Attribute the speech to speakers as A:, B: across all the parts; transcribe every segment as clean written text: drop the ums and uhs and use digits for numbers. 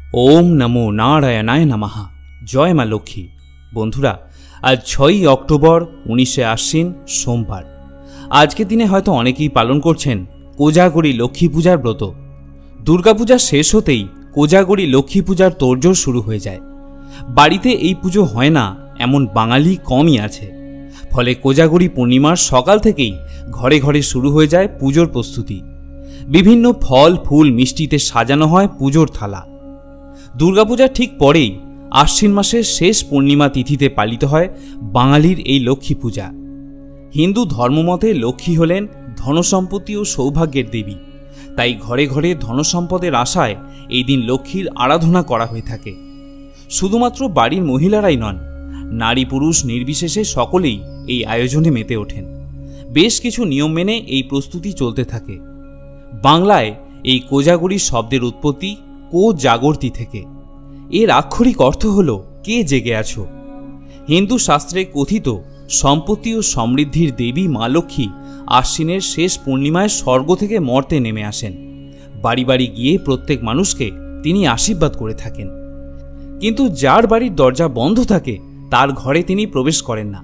A: ओम नमो नारायणाय नमः। जय मा लक्ष्मी। बंधुरा आज 6 अक्टोबर 19 आश्विन सोमवार। आज के दिने हयतो अनेकेई पालन करछेन कोजागरी लक्ष्मी पूजार व्रत। दुर्गा पूजा शेष होतेई कोजागरी लक्ष्मी पूजार तोड़जोड़ शुरू हो जाए। बाड़ीते एई पुजो हय ना एमन बांगाली कमई आछे। फले कोजागरी पूर्णिमार सकाल थेकेई घरे घरे शुरू हो जाए पुजोर प्रस्तुति। विभिन्न फल फूल मिष्टिते साजानो हय पुजोर थाला। दुर्गापूजा ठीक परेई आश्विन मासेर शेष पूर्णिमा तिथिते पालित हय बांगालिर एई लक्ष्मी पूजा। हिंदू धर्ममते लक्ष्मी हलेन धनसम्पत्ति और सौभाग्येर देवी। ताई घरे घरे धनसम्पदेर आशाय एई दिन लक्ष्मीर आराधना करा हये थाके। शुधुमात्र बाड़ीर महिलाराई नन, नारी पुरुष निर्बिशेषे सकलेई एई आयोजने मेते ओठेन। बेश किछु नियम मेने एई प्रस्तुति चलते थाके। बांगलाय एई कोजागरी शब्देर उत्पत्ति को जागर्ती थेके। एर आक्षरिक अर्थ हलो के जेगे आछो। हिंदू शास्त्रे कथित सम्पत्ति और समृद्धिर देवी मा लक्ष्मी आश्विनेर शेष पूर्णिमाय स्वर्ग थेके मर्ते नेमे आसेन। बाड़ी बाड़ी गिये प्रत्येक मानुषके तिनी आशीर्वाद करे थाकेन। किन्तु जार बाड़ीर दरजा बंध थाके तार घरे तिनी प्रवेश करेन ना,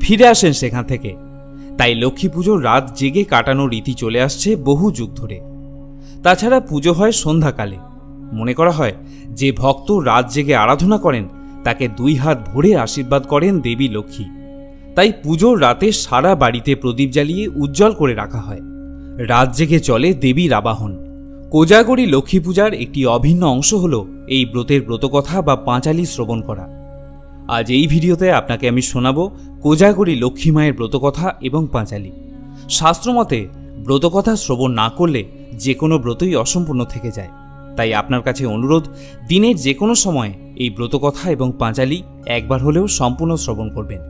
A: फिरे आसेन सेखान थेके। ताई लक्ष्मी पुजोर रात जेगे काटानो रीति चले आसछे बहु जुग धरे। ताछाड़ा पुजो हय सन्ध्याकाले। मने करा हय जे भक्त रात जेगे आराधना करें ताके दुई हाथ भरे आशीर्वाद करें देवी लक्ष्मी। ताई पुजोर राते सारा बाड़ीते प्रदीप जालिए उज्जवल करे रखा हय। रात जेगे चले देवीर आबाहन। कोजागरी लक्ष्मी पूजार एकटी अभिन्न अंश हलो एई व्रतेर व्रतकथा बा पाঁচালি श्रवण करा। आज एई भिडियोते आपनाके आमि शोनाबो कोजागरी लक्ष्मी मायेर व्रतकथा एबं पाঁচালি। शास्त्रमते व्रतकथा श्रवण ना करले जे कोनो व्रतई असम्पूर्ण थेके जाय। ताई आपनार काछे अनुरोध दिनेर जे कोनो समय এই ব্রতকথা এবং পাঁচালি একবার হলেও সম্পূর্ণ শ্রবণ করবেন।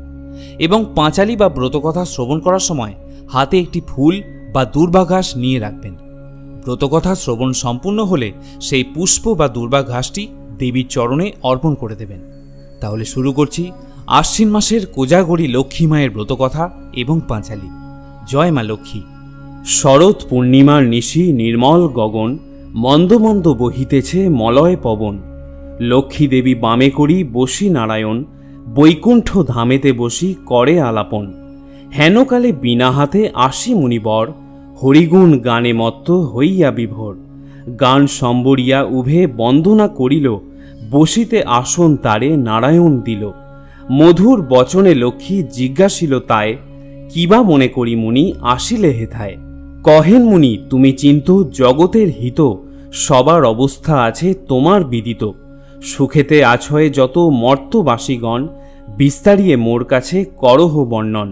A: এবং পাঁচালি বা ব্রতকথা শ্রবণ করার সময় হাতে একটি ফুল বা দুর্বা ঘাস নিয়ে রাখবেন। ব্রতকথা শ্রবণ সম্পূর্ণ হলে সেই পুষ্প বা দুর্বা ঘাসটি দেবীর চরণে অর্পণ করে দেবেন। তাহলে শুরু করছি আশ্বিন মাসের কোজাগরি লক্ষ্মী মায়ের ব্রতকথা এবং পাঁচালি। জয় মা লক্ষ্মী। শরৎ পূর্ণিমার নিশি নির্মল গগন, মন্দ মন্দ বহিতেছে মলয় পবন। লক্ষ্মী দেবী বামে করি বসি নারায়ণ, বৈকুণ্ঠ ধামেতে বসি করে আলাপন। হেনকালে বিনা হাতে আসি মুনিবর, হরিগুণ গানে মত্ত হইয়া বিভোর। গান সম্বরিয়া উভে বন্দনা করিল, বসিতে আসন তারে নারায়ণ দিল। মধুর বচনে লক্ষ্মী জিজ্ঞাসিল তায়, কিবা মনে করি মুনি আসিলে হেথায়। কহেন মুনি তুমি চিন্ত জগতের হিত, সবার অবস্থা আছে তোমার বিদিত। সুখেতে আছয়ে যত মর্তবাসীগণ, বিস্তারিয়ে মোর কাছে করহ বর্ণন।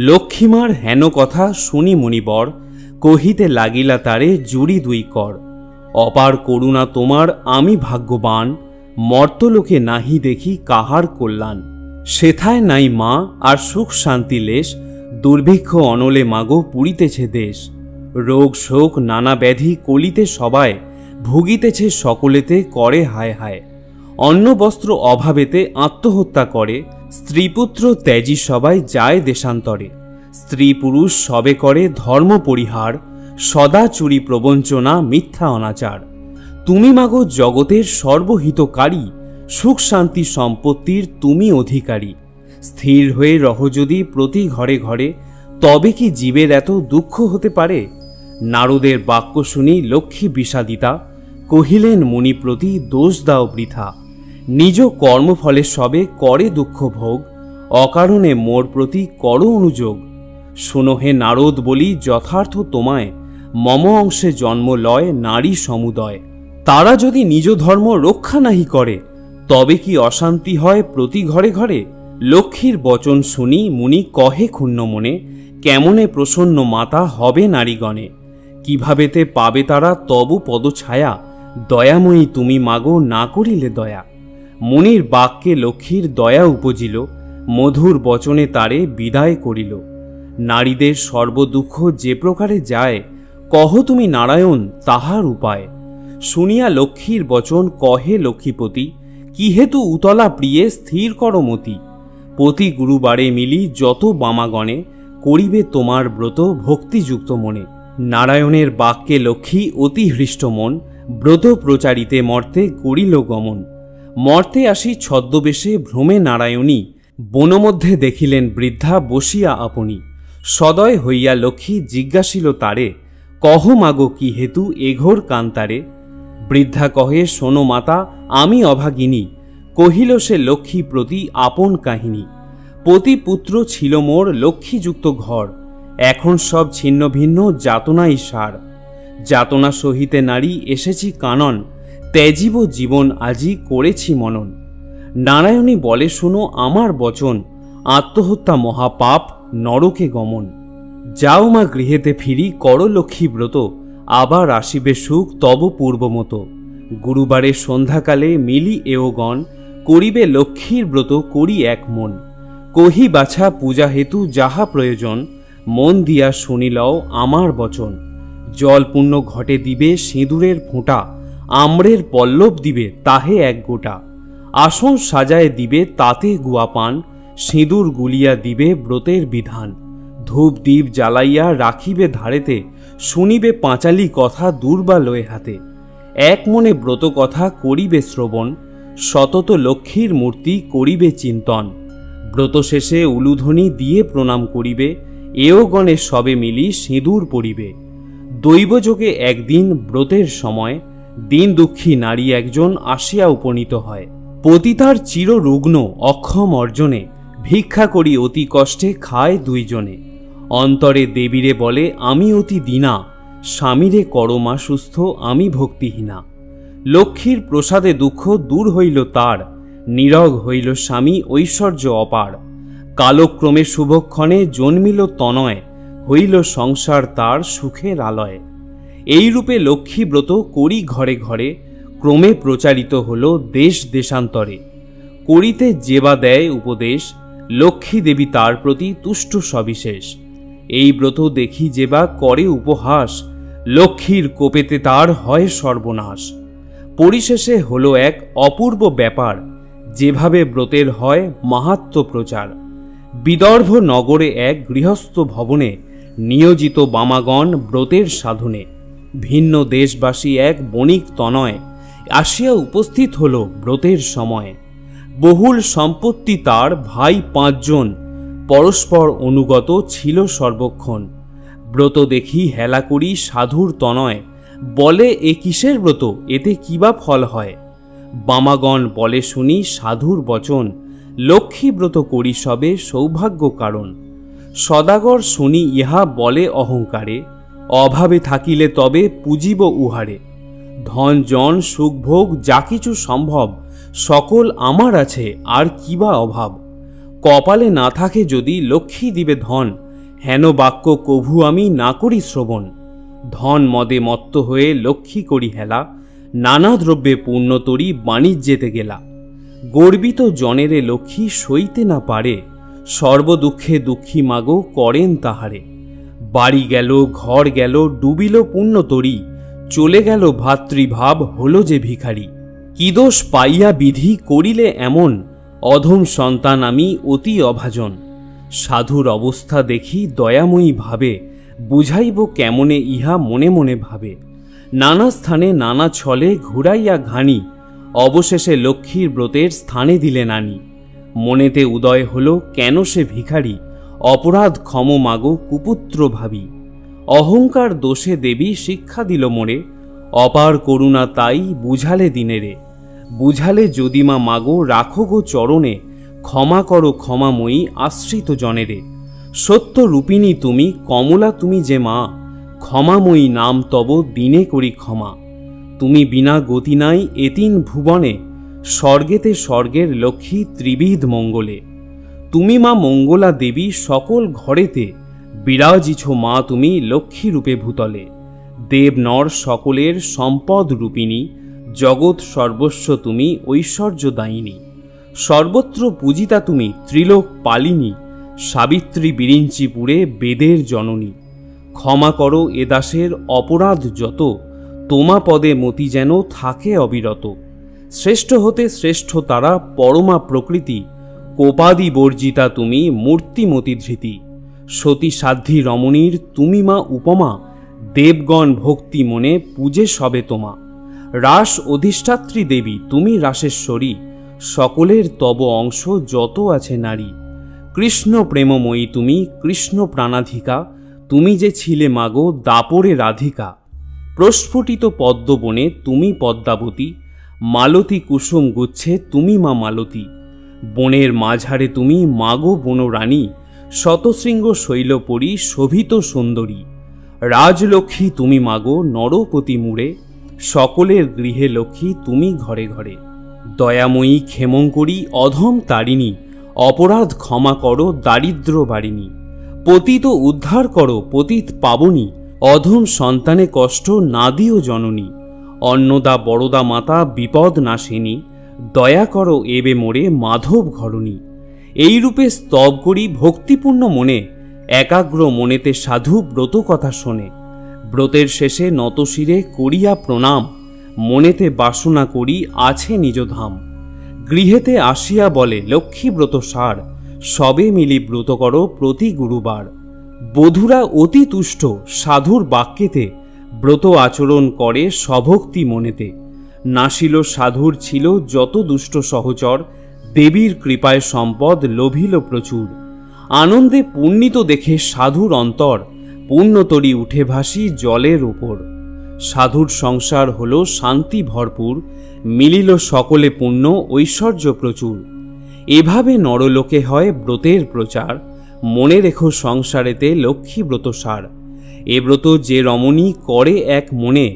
A: লক্ষ্মীমার হেন কথা শুনি মুনিবর, কহিতে লাগিলা তারে জুড়ি দুই কর। অপার করুণা তোমার আমি ভাগ্যবান, মর্তলোকে নাহি দেখি কাহার কল্যাণ। সেথায় নাই মা আর সুখ শান্তি লেশ, দুর্ভিক্ষ অনলে মাগো পুরিতেছে দেশ। রোগ শোক নানা ব্যাধি কলিতে সবায়, ভুগিতেছে সকলেতে করে হায় হায়। অন্ন বস্ত্র অভাবেতে আত্মহত্যা করে, স্ত্রীপুত্র ত্যাজি সবাই যায় দেশান্তরে। স্ত্রী পুরুষ সবে করে ধর্ম পরিহার, সদা চুরি প্রবঞ্চনা মিথ্যা অনাচার। তুমি মাগো জগতের সর্বহিতকারী, সুখ শান্তি সম্পত্তির তুমি অধিকারী। স্থির হয়ে রহ যদি প্রতি ঘরে ঘরে, তবে কি জীবের এত দুঃখ হতে পারে। নারদের বাক্য শুনি লক্ষ্মী বিষাদিতা, কহিলেন মুনি প্রতি দোষ দাও বৃথা। নিজ কর্মফলে সবে করে দুঃখ ভোগ, অকারণে মোর প্রতি করো অনুযোগ। শোনো হে নারদ বলি যথার্থ তোমায়, মম অংশে জন্ম লয় নারী সমুদয়। তারা যদি নিজ ধর্ম রক্ষা নাহি করে, তবে কি অশান্তি হয় প্রতি ঘরে ঘরে। লক্ষ্মীর বচন শুনি মুনি কহে ক্ষুণ্ণ মনে, কেমনে প্রসন্ন মাতা হবে নারীগণে। কিভাবেতে পাবে তারা তব পদছায়া, দয়াময়ী তুমি মাগো না করিলে দয়া। মুনির বাক্যে লক্ষ্মীর দয়া উপজিল, মধুর বচনে তারে বিদায় করিল। নারীদের সর্বদুঃখ যে প্রকারে যায়, কহ তুমি নারায়ণ তাহার উপায়। শুনিয়া লক্ষ্মীর বচন কহে লক্ষ্মীপতি, কি হেতু উতলা প্রিয়ে স্থির কর মতি। প্রতি গুরুবারে মিলি যত বামাগণে, করিবে তোমার ব্রত ভক্তিযুক্ত মনে। নারায়ণের বাক্যে লক্ষ্মী অতি হৃষ্ট মন, ব্রত প্রচারিতে মর্তে করিল গমন। মর্তে আসি ছদ্মবেশে ভ্রমে নারায়ণী, বনমধ্যে দেখিলেন বৃদ্ধা বসিয়া আপনি। সদয় হইয়া লক্ষ্মী জিজ্ঞাসিল তারে, কহ মাগো কি হেতু এঘোর কান্তারে। বৃদ্ধা কহে, শোনো মাতা আমি অভাগিনী। কহিল সে লক্ষ্মী প্রতি আপন কাহিনী। পতি পুত্র ছিল মোর লক্ষ্মীযুক্ত ঘর, এখন সব ছিন্ন ভিন্ন যাতনাই সার। যাতনা সহিতে নারী এসেছি কানন, ত্যাজিব জীবন আজি করেছি মনন। নারায়ণী বলে, শোনো আমার বচন, আত্মহত্যা মহাপাপ নরকে গমন। যাও মা গৃহেতে ফিরি, কর লক্ষ্মী ব্রত, আবার আসিবে সুখ তব পূর্বমত। গুরুবারে সন্ধ্যাকালে মিলি এওগণ, করিবে লক্ষ্মীর ব্রত করি এক মন। কহি বাছা পূজা হেতু যাহা প্রয়োজন, মন দিয়া শুনিলও আমার বচন। জল পুণ্য ঘটে দিবে সিঁদুরের ফোঁটা, আম্রের পল্লব দিবে তাহে এক গোটা। আসন সাজায় দিবে তাতে গুয়াপান, সিঁদুর গুলিয়া দিবে ব্রতের বিধান। ধূপ দ্বীপ জ্বালাইয়া রাখিবে ধারেতে, শুনিবে পাঁচালি কথা দুর্বালয়ে হাতে। এক মনে ব্রত কথা করিবে শ্রবণ, সতত লক্ষ্মীর মূর্তি করিবে চিন্তন। ব্রত শেষে উলুধ্বনি দিয়ে প্রণাম করিবে, এও গণে সবে মিলি সিঁদুর পরিবে। দৈবযোগে একদিন ব্রতের সময়, দিন দুঃখী নারী একজন আসিয়া উপনীত হয়। পতিতার চিররুগ্ন অক্ষম অর্জনে, ভিক্ষা করি অতি কষ্টে খায় দুইজনে। অন্তরে দেবীরে বলে আমি অতি দীনা, স্বামীরে করমা সুস্থ আমি ভক্তিহীনা। লক্ষ্মীর প্রসাদে দুঃখ দূর হইল তার, নীরগ হইল স্বামী ঐশ্বর্য অপার। কালক্রমে শুভক্ষণে জন্মিল তনয়, হইল সংসার তার সুখের আলয়। এইরূপে লক্ষ্মী ব্রত করি ঘরে ঘরে, ক্রমে প্রচারিত হল দেশ দেশান্তরে। করিতে যেবা দেয় উপদেশ, লক্ষ্মী দেবী তার প্রতি তুষ্ট সবিশেষ। এই ব্রত দেখি যেবা করে উপহাস, লক্ষ্মীর কোপেতে তার হয় সর্বনাশ। পরিশেষে হলো এক অপূর্ব ব্যাপার, যেভাবে ব্রতের হয় মাহাত্ম্য প্রচার। বিদর্ভ নগরে এক গৃহস্থ ভবনে, নিয়োজিত বামাগণ ব্রতের সাধনে। ভিন্ন দেশবাসী এক বণিক তনয়, আসিয়া উপস্থিত হল ব্রতের সময়। বহুল সম্পত্তি তার ভাই 5 জন, পরস্পর অনুগত ছিল সর্বক্ষণ। ব্রত দেখি হেলা করি সাধুর তনয়, বলে এ কিসের ব্রত, এতে কিবা ফল হয়। বামাগণ বলে শুনি সাধুর বচন, লক্ষ্মী ব্রত করি সবে সৌভাগ্য কারণ। সদাগর শুনি ইহা বলে অহংকারে, অভাবে থাকিলে তবে পুজিব উহারে। ধন জন সুখভোগ যা কিছু সম্ভব, সকল আমার আছে আর কিবা অভাব। কপালে না থাকে যদি লক্ষ্মী দিবে ধন, হেন বাক্য কভু আমি না করি শ্রবণ। ধন মদে মত্ত হয়ে লক্ষ্মী করি হেলা, নানা দ্রব্যে পূর্ণ তরি বাণিজ্যেতে গেলা। গর্বিত জনেরে লক্ষ্মী সইতে না পারে, সর্বদুঃখে দুঃখী মাগো করেন তাহারে। বাড়ি গেল ঘর গেল ডুবিল পুণ্য তরি, চলে গেল ভাতৃভাব হল যে ভিখারি। কি দোষ পাইয়া বিধি করিলে এমন, অধম সন্তান আমি অতি অভাজন। সাধুর অবস্থা দেখি দয়াময়ী ভাবে, বুঝাইব কেমনে ইহা মনে মনে ভাবে। নানা স্থানে নানা ছলে ঘুরাইয়া ঘানি, অবশেষে লক্ষ্মীর ব্রতের স্থানে দিলেন আনি। মনেতে উদয় হল কেন সে ভিখারি, অপরাধ ক্ষম মাগো কুপুত্র ভাবি। অহংকার দোষে দেবী শিক্ষা দিল মোরে, অপার করুণা তাই বুঝালে দিনেরে। বুঝালে যদি মা মাগো রাখো গো চরণে, ক্ষমা করো ক্ষমাময়ী আশ্রিত জনেরে। সত্য রূপিণী তুমি কমলা তুমি যে মা, ক্ষমাময়ী নাম তব দিনে করি ক্ষমা। তুমি বিনা গতি নাই এতিন ভুবনে, স্বর্গেতে স্বর্গের লক্ষ্মী ত্রিবিধ মঙ্গলে। তুমি মা মঙ্গলা দেবী সকল ঘরেতে, বিরাজিছ মা তুমি লক্ষ্মী রূপে ভূতলে। দেব নর সকলের সম্পদ রূপিণী, জগৎ সর্বস্ব তুমি ঐশ্বর্যদায়িনী। সর্বত্র পূজিতা তুমি ত্রিলোক পালিনী, সাবিত্রী বিরিঞ্চিপুরে বেদের জননী। ক্ষমা করো এ দাসের অপরাধ যত, তোমা পদে মতি যেন থাকে অবিরত। শ্রেষ্ঠ হতে শ্রেষ্ঠ তারা পরমা প্রকৃতি, কোপাদি বর্জিতা তুমি মূর্তিমতি ধৃতি। সতী সাধ্বী রমণীর তুমি মা উপমা, দেবগণ ভক্তি মনে পূজে সবে তোমা। রাস অধিষ্ঠাত্রী দেবী তুমি রাসেশ্বরী, সকলের তব অংশ যত আছে নারী। কৃষ্ণ প্রেমময়ী তুমি, কৃষ্ণ প্রাণাধিকা, তুমি যে ছিলে মাগো দাপরে রাধিকা। প্রস্ফুটিত পদ্মবনে তুমি পদ্মাবতী, মালতী কুসুম গুচ্ছে তুমি মা মালতী। বনের মাঝারে তুমি মাগো বনরানী, শতশৃঙ্গ শৈলপরী শোভিত সুন্দরী। রাজলক্ষ্মী তুমি মাগো নরপতি মুড়ে, সকলের গৃহে লক্ষ্মী তুমি ঘরে ঘরে। দয়াময়ী ক্ষেমঙ্করী অধম তারিণী, অপরাধ ক্ষমা করো দারিদ্র বারিণী। পতিত উদ্ধার করো পতিত পাবনী, অধম সন্তানে কষ্ট না দিও জননী। অন্নদা বরদা মাতা বিপদ নাশিনী, দয়া করো এবে মোরে মাধব ঘরণী। এই রূপে স্তব করি ভক্তিপূর্ণ মনে, একাগ্র মনেতে সাধু ব্রত কথা শোনে। ব্রতের শেষে নতশিরে করিয়া প্রণাম, মনেতে বাসনা করি আছে নিজ ধাম। গৃহেতে আসিয়া বলে লক্ষ্মী ব্রত সার, সবে মিলি ব্রত করো প্রতি গুরুবার। বধূরা অতি তুষ্ট সাধুর বাক্যেতে, ব্রত আচরণ করে স্বভক্তি মনেতে। নাসিল সাধুর ছিল যত দুষ্ট সহচর, দেবীর কৃপায় সম্পদ লোভিল প্রচুর। আনন্দে পুণ্যিত দেখে সাধুর অন্তর, পুণ্যতরী উঠে ভাসি জলের উপর। সাধুর সংসার হল শান্তি ভরপুর, মিলিল সকলে পুণ্য ঐশ্বর্য প্রচুর। এভাবে নরলোকে হয় ব্রতের প্রচার, মনে রেখো সংসারেতে লক্ষ্মী ব্রত সার। এ ব্রত যে রমণী করে এক মনে,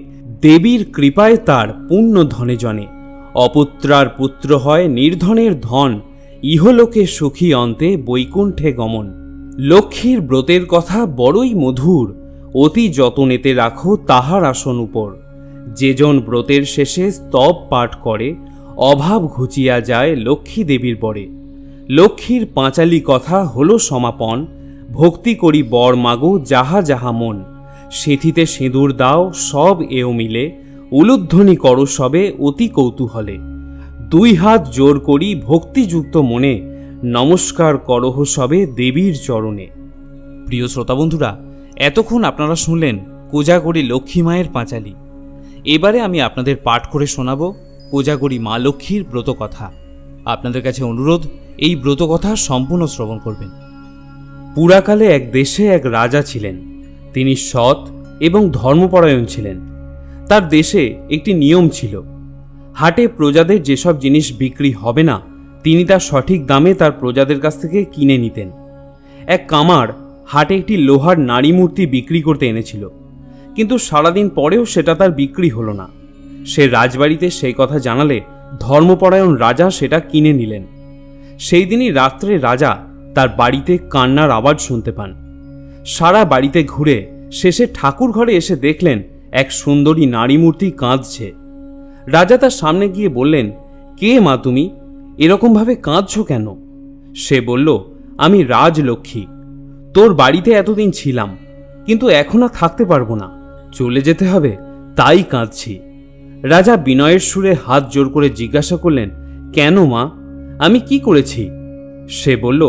A: দেবীর কৃপায় তার পুণ্য ধনে জনে। অপুত্রার পুত্র হয় নির্ধনের ধন, ইহলোকে সুখী অন্তে বৈকুণ্ঠে গমন। লক্ষ্মীর ব্রতের কথা বড়ই মধুর, অতি যতনেতে রাখো তাহার আসন উপর। যেজন ব্রতের শেষে স্তব পাঠ করে, অভাব ঘুচিয়া যায় লক্ষ্মী দেবীর বরে। লক্ষ্মীর পাঁচালী কথা হলো সমাপন, ভক্তি করি বর মাগো যাহা যাহা মন। সিঁথিতে সিঁদুর দাও সব এও মিলে, উলুধ্বনি করো সবে অতি কৌতূহলে। দুই হাত জোর করি ভক্তিযুক্ত মনে, নমস্কার করহ সবে দেবীর চরণে। প্রিয় শ্রোতা বন্ধুরা, এতক্ষণ আপনারা শুনলেন কোজাগরী লক্ষ্মী মায়ের পাঁচালী। এবারে আমি আপনাদের পাঠ করে শোনাব কোজাগরী মা লক্ষ্মীর ব্রতকথা। আপনাদের কাছে অনুরোধ, এই ব্রতকথা সম্পূর্ণ শ্রবণ করবেন। পুরাকালে এক দেশে এক রাজা ছিলেন। তিনি সৎ এবং ধর্মপরায়ণ ছিলেন। তার দেশে একটি নিয়ম ছিল, হাটে প্রজাদের যেসব জিনিস বিক্রি হবে না, তিনি তার সঠিক দামে তার প্রজাদের কাছ থেকে কিনে নিতেন। এক কামার হাটে একটি লোহার নারী মূর্তি বিক্রি করতে এনেছিল, কিন্তু সারাদিন পরেও সেটা তার বিক্রি হলো না। সে রাজবাড়িতে সেই কথা জানালে ধর্মপরায়ণ রাজা সেটা কিনে নিলেন। সেই দিনই রাত্রে রাজা তার বাড়িতে কান্নার আওয়াজ শুনতে পান। সারা বাড়িতে ঘুরে শেষে ঠাকুর ঘরে এসে দেখলেন এক সুন্দরী নারী মূর্তি কাঁদছে। রাজা তার সামনে গিয়ে বললেন, কে মা তুমি, এরকমভাবে কাঁদছো কেন? সে বলল, আমি রাজলক্ষ্মী, তোর বাড়িতে এতদিন ছিলাম, কিন্তু এখন আর থাকতে পারবো না, চলে যেতে হবে, তাই কাঁদছি। রাজা বিনয়ের সুরে হাত জোর করে জিজ্ঞাসা করলেন, কেন মা, আমি কি করেছি? সে বলল,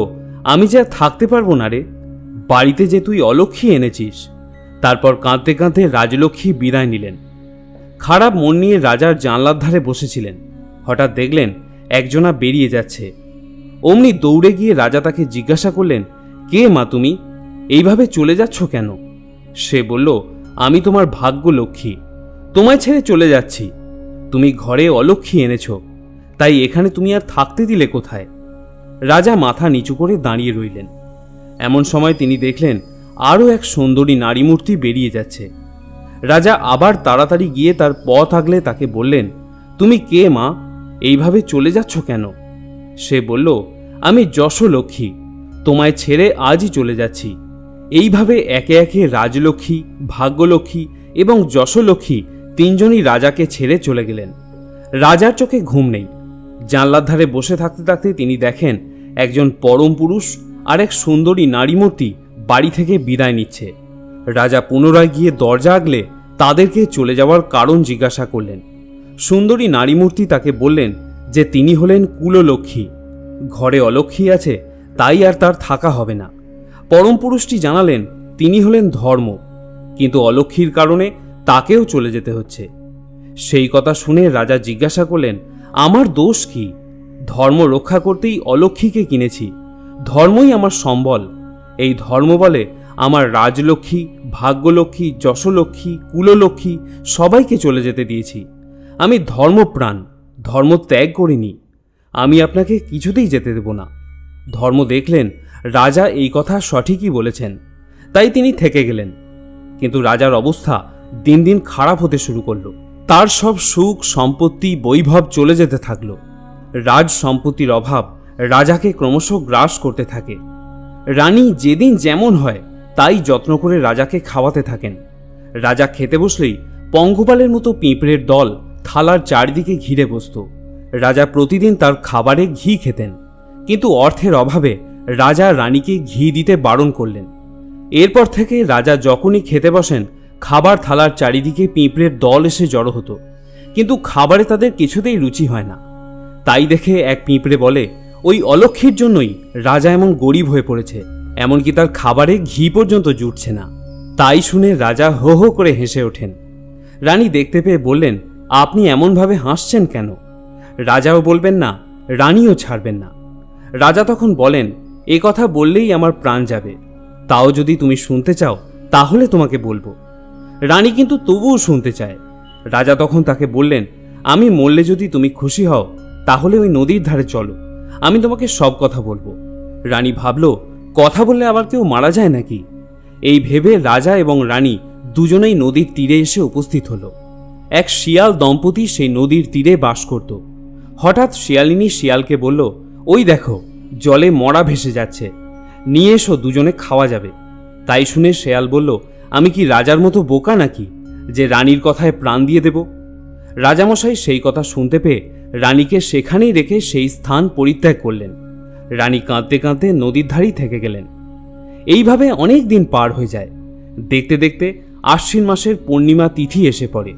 A: আমি যে আর থাকতে পারবো না রে, বাড়িতে যে তুই অলক্ষ্মী এনেছিস। তারপর কাঁদতে কাঁদতে রাজলক্ষ্মী বিদায় নিলেন। খারাপ মন নিয়ে রাজার জানলার ধারে বসেছিলেন। হঠাৎ দেখলেন একজনা বেরিয়ে যাচ্ছে। অমনি দৌড়ে গিয়ে রাজা তাকে জিজ্ঞাসা করলেন, কে মা তুমি, এইভাবে চলে যাচ্ছ কেন? সে বলল, আমি তোমার ভাগ্য লক্ষ্মী, তোমায় ছেড়ে চলে যাচ্ছি। তুমি ঘরে অলক্ষ্মী এনেছ, তাই এখানে তুমি আর থাকতে দিলে কোথায়? রাজা মাথা নিচু করে দাঁড়িয়ে রইলেন। এমন সময় তিনি দেখলেন আরও এক সুন্দরী নারী মূর্তি বেরিয়ে যাচ্ছে। রাজা আবার তাড়াতাড়ি গিয়ে তার পথ আগলে তাকে বললেন, তুমি কে মা, এইভাবে চলে যাচ্ছ কেন? সে বলল, আমি যশোলক্ষ্মী, তোমায় ছেড়ে আজই চলে যাচ্ছি। এইভাবে একে একে রাজলক্ষ্মী, ভাগ্যলক্ষ্মী এবং যশোলক্ষ্মী তিনজনই রাজাকে ছেড়ে চলে গেলেন। রাজার চোখে ঘুম নেই। জানলার ধারে বসে থাকতে থাকতে তিনি দেখেন একজন পরম পুরুষ আর এক সুন্দরী নারী মূর্তি বাড়ি থেকে বিদায় নিচ্ছে। রাজা পুনরায় গিয়ে দরজা আগলে তাদেরকে চলে যাওয়ার কারণ জিজ্ঞাসা করলেন। সুন্দরী নারী মূর্তি তাকে বললেন যে তিনি হলেন কুললক্ষ্মী, ঘরে অলক্ষ্মী আছে, তাই আর তার থাকা হবে না। পরম পুরুষটি জানালেন তিনি হলেন ধর্ম, কিন্তু অলক্ষ্মীর কারণে তাকেও চলে যেতে হচ্ছে। সেই কথা শুনে রাজা জিজ্ঞাসা করলেন, আমার দোষ কি? ধর্ম রক্ষা করতেই অলক্ষ্মীকে কিনেছি। ধর্মই আমার সম্বল। এই ধর্ম বলে আমার রাজলক্ষ্মী, ভাগ্যলক্ষ্মী, যশলক্ষ্মী, কুললক্ষ্মী সবাইকে চলে যেতে দিয়েছি। আমি ধর্মপ্রাণ, ধর্ম ত্যাগ করিনি। আমি আপনাকে কিছুতেই যেতে দেব না। ধর্ম দেখলেন রাজা এই কথা সঠিকই বলেছেন, তাই তিনি থেকে গেলেন। কিন্তু রাজার অবস্থা দিন দিন খারাপ হতে শুরু করলো। তার সব সুখ সম্পত্তি বৈভব চলে যেতে থাকলো। রাজ সম্পত্তির অভাব রাজাকে ক্রমশ গ্রাস করতে থাকে। রানী যেদিন যেমন হয় তাই যত্ন করে রাজাকে খাওয়াতে থাকেন। রাজা খেতে বসলেই পঙ্গপালের মতো পিঁপড়ের দল থালার চারদিকে ঘিরে বসত। রাজা প্রতিদিন তার খাবারে ঘি খেতেন, কিন্তু অর্থের অভাবে রাজা রানীকে ঘি দিতে বারণ করলেন। এরপর থেকে রাজা যখনই খেতে বসেন, খাবার থালার চারিদিকে পিঁপড়ের দল এসে জড়ো হতো, কিন্তু খাবারে তাদের কিছুতেই রুচি হয় না। তাই দেখে এক পিঁপড়ে বলে, ওই অলক্ষ্মীর জন্যই রাজা এমন গরিব হয়ে পড়েছে, এমনকি তার খাবারে ঘি পর্যন্ত জুটছে না। তাই শুনে রাজা হো হো করে হেসে ওঠেন। রানী দেখতে পেয়ে বললেন, আপনি এমনভাবে হাসছেন কেন? রাজাও বলবেন না, রানীও ছাড়বেন না। রাজা তখন বলেন, এ কথা বললেই আমার প্রাণ যাবে, তাও যদি তুমি শুনতে চাও তাহলে তোমাকে বলবো। রানী কিন্তু তবুও শুনতে চায়। রাজা তখন তাকে বললেন, আমি মরলে যদি তুমি খুশি হও তাহলে ওই নদীর ধারে চলো, আমি তোমাকে সব কথা বলবো। রানী ভাবল, কথা বললে আবার কেউ মারা যায় নাকি? এই ভেবে রাজা এবং রানী দুজনেই নদীর তীরে এসে উপস্থিত হলো। এক শিয়াল দম্পতি সেই নদীর তীরে বাস করত। হঠাৎ শিয়ালিনী শিয়ালকে বলল, ওই দেখো, জলে মরা ভেসে যাচ্ছে, নিয়ে এসো, দুজনে খাওয়া যাবে। তাই শুনে শেয়াল বলল, আমি কি রাজার মতো বোকা নাকি যে রানীর কথায় প্রাণ দিয়ে দেব? রাজামশাই সেই কথা শুনতে পেয়ে রানীকে সেখানেই রেখে সেই স্থান পরিত্যাগ করলেন। রানী কাঁদতে কাঁদতে নদীর ধারেই থেকে গেলেন। এইভাবে অনেক দিন পার হয়ে যায়। দেখতে দেখতে আশ্বিন মাসের পূর্ণিমা তিথি এসে পড়ে।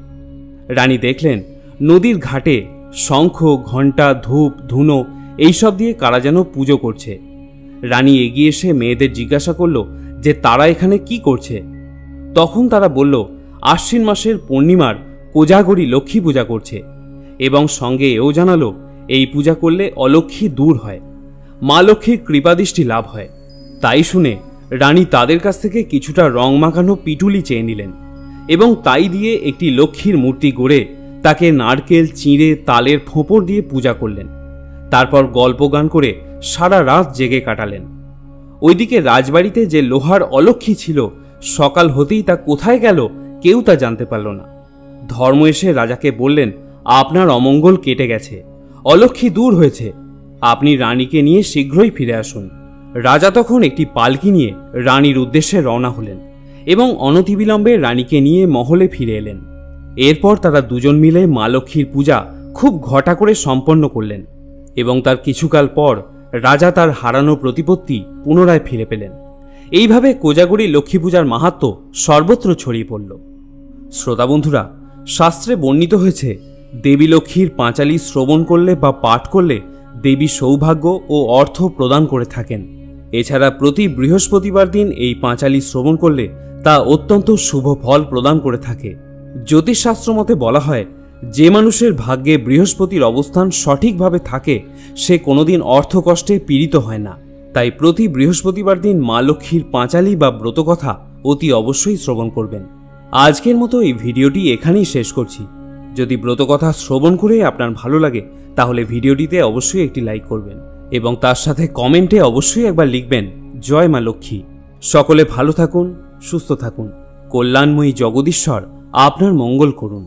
A: রানী দেখলেন নদীর ঘাটে শঙ্খ, ঘণ্টা, ধূপ, ধুনো এইসব দিয়ে কারা যেন পুজো করছে। রানী এগিয়ে এসে মেয়েদের জিজ্ঞাসা করল যে তারা এখানে কি করছে। তখন তারা বলল, আশ্বিন মাসের পূর্ণিমার কোজাগরী লক্ষ্মী পূজা করছে, এবং সঙ্গে এও জানালো এই পূজা করলে অলক্ষ্মী দূর হয়, মা লক্ষ্মীর কৃপাদৃষ্টি লাভ হয়। তাই শুনে রানী তাদের কাছ থেকে কিছুটা রং মাখানো পিটুলি চেয়ে নিলেন এবং তাই দিয়ে একটি লক্ষ্মীর মূর্তি গড়ে তাকে নারকেল, চিঁড়ে, তালের ফোঁপর দিয়ে পূজা করলেন। তারপর গল্প গান করে সারা রাত জেগে কাটালেন। ওইদিকে রাজবাড়িতে যে লোহার অলক্ষ্মী ছিল, সকাল হতেই তা কোথায় গেল কেউ তা জানতে পারল না। ধর্ম এসে রাজাকে বললেন, আপনার অমঙ্গল কেটে গেছে, অলক্ষ্মী দূর হয়েছে, আপনি রানীকে নিয়ে শীঘ্রই ফিরে আসুন। রাজা তখন একটি পালকি নিয়ে রানীর উদ্দেশ্যে রওনা হলেন এবং অনতিবিলম্বে রানীকে নিয়ে মহলে ফিরে এলেন। এরপর তারা দুজন মিলে মা লক্ষ্মীর পূজা খুব ঘটা করে সম্পন্ন করলেন এবং তার কিছুকাল পর রাজা তার হারানো প্রতিপত্তি পুনরায় ফিরে পেলেন। এইভাবে কোজাগরী লক্ষ্মী পূজার মাহাত্ম্য সর্বত্র ছড়িয়ে পড়ল। শ্রোতা বন্ধুরা, শাস্ত্রে বর্ণিত হয়েছে দেবী লক্ষ্মীর পাঁচালী শ্রবণ করলে বা পাঠ করলে দেবী সৌভাগ্য ও অর্থ প্রদান করে থাকেন। এছাড়া প্রতি বৃহস্পতিবার দিন এই পাঁচালী শ্রবণ করলে তা অত্যন্ত শুভ ফল প্রদান করে থাকে। জ্যোতিষশাস্ত্র মতে বলা হয়, যে মানুষের ভাগ্যে বৃহস্পতির অবস্থান সঠিকভাবে থাকে সে কোনোদিন অর্থকষ্টে পীড়িত হয় না। তাই প্রতি বৃহস্পতিবার দিন মা লক্ষ্মীর পাঁচালী বা ব্রতকথা অতি অবশ্যই শ্রবণ করবেন। আজকের মতো এই ভিডিওটি এখানেই শেষ করছি। যদি ব্রতকথা শ্রবণ করে আপনার ভালো লাগে তাহলে ভিডিওটিতে অবশ্যই একটি লাইক করবেন এবং তার সাথে কমেন্টে অবশ্যই একবার লিখবেন, জয় মা লক্ষ্মী। সকলে ভালো থাকুন, সুস্থ থাকুন। কল্যাণময়ী জগদীশ্বর আপনার মঙ্গল করুন।